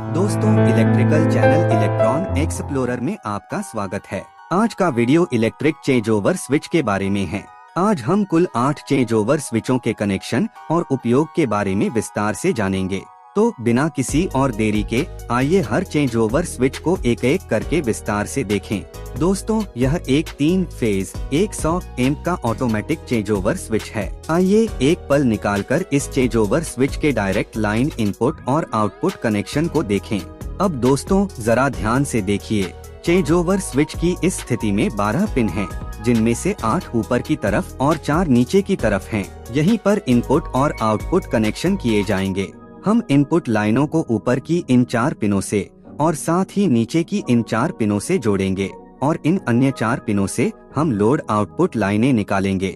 दोस्तों, electrical channel electron explorer में आपका स्वागत है। आज का video electric change over switch के बारे में है। आज हम कुल 8 चेंज ओवर स्विचों के कनेक्शन और उपयोग के बारे में विस्तार से जानेंगे। तो बिना किसी और देरी के आइए हर चेंज ओवर स्विच को एक एक करके विस्तार से देखें। दोस्तों, यह एक 3 फेज 100 एम्प का ऑटोमेटिक चेंज ओवर स्विच है। आइए एक पल निकालकर इस चेंज ओवर स्विच के डायरेक्ट लाइन इनपुट और आउटपुट कनेक्शन को देखें। अब दोस्तों, जरा ध्यान से देखिए। चेंज ओवर स्विच की इस स्थिति में 12 पिन हैं, जिनमें से 8 ऊपर की तरफ और 4 नीचे की तरफ हैं। यहीं पर इनपुट और आउटपुट कनेक्शन किए जाएंगे। हम इनपुट लाइनों को ऊपर की इन 4 पिनों से और साथ ही नीचे की इन 4 पिनों से जोड़ेंगे और इन अन्य 4 पिनों से हम लोड आउटपुट लाइनें निकालेंगे।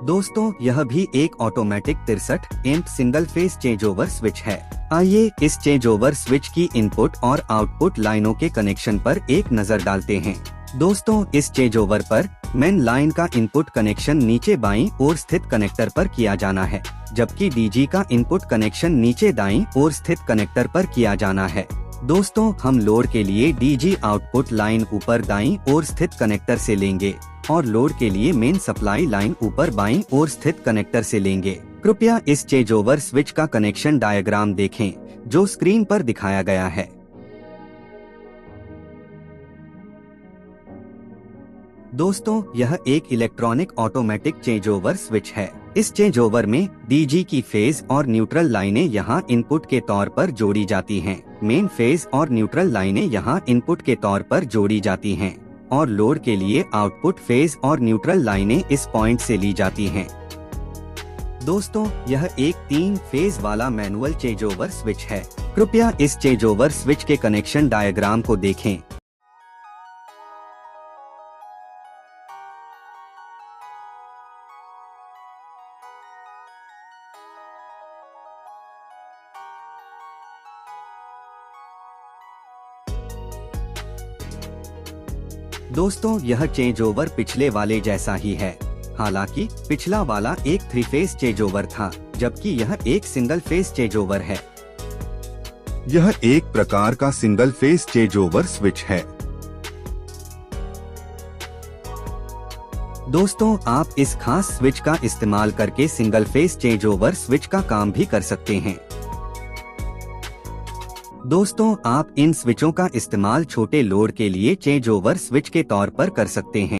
दोस्तों, यह भी एक automatic 63 amp single phase change over switch है। आइए इस चेंज ओवर स्विच की इनपुट और आउटपुट लाइनों के कनेक्शन पर एक नजर डालते हैं। दोस्तों, इस चेंज ओवर पर मेन लाइन का इनपुट कनेक्शन नीचे बाईं ओर स्थित कनेक्टर पर किया जाना है, जबकि डीजी का इनपुट कनेक्शन नीचे दाईं ओर स्थित कनेक्टर पर किया जाना है। दोस्तों, हम लोड के लिए डीजी आउटपुट लाइन ऊपर दाईं ओर स्थित कनेक्टर से लेंगे और लोड के लिए मेन सप्लाई लाइन ऊपर बाईं ओर स्थित कनेक्टर से लेंगे। कृपया इस चेंज ओवर स्विच का कनेक्शन डायग्राम देखें, जो स्क्रीन पर दिखाया गया है। दोस्तों, यह एक electronic automatic change over switch है। इस चेंज ओवर में डीजी की फेज और न्यूट्रल लाइनें यहाँ इनपुट के तौर पर जोड़ी जाती हैं। मेन फेज और न्यूट्रल लाइनें यहाँ इनपुट के तौर पर जोड़ी जाती हैं और लोड के लिए आउटपुट फेज और न्यूट्रल लाइनें इस पॉइंट से ली जाती हैं। दोस्तों, यह एक 3 फेज वाला मैनुअल चेंज ओवर स्विच है। कृपया इस चेंज ओवर स्विच के कनेक्शन डायग्राम को देखें। दोस्तों, यह चेंज ओवर पिछले वाले जैसा ही है। हालांकि पिछला वाला एक 3 फेज चेंज ओवर था, जबकि यह एक सिंगल फेज चेंज ओवर है। यह एक प्रकार का single phase change over switch है। दोस्तों, आप इस खास स्विच का इस्तेमाल करके single phase change over switch का काम भी कर सकते हैं। दोस्तों, आप इन स्विचों का इस्तेमाल छोटे लोड के लिए चेंज ओवर स्विच के तौर पर कर सकते हैं।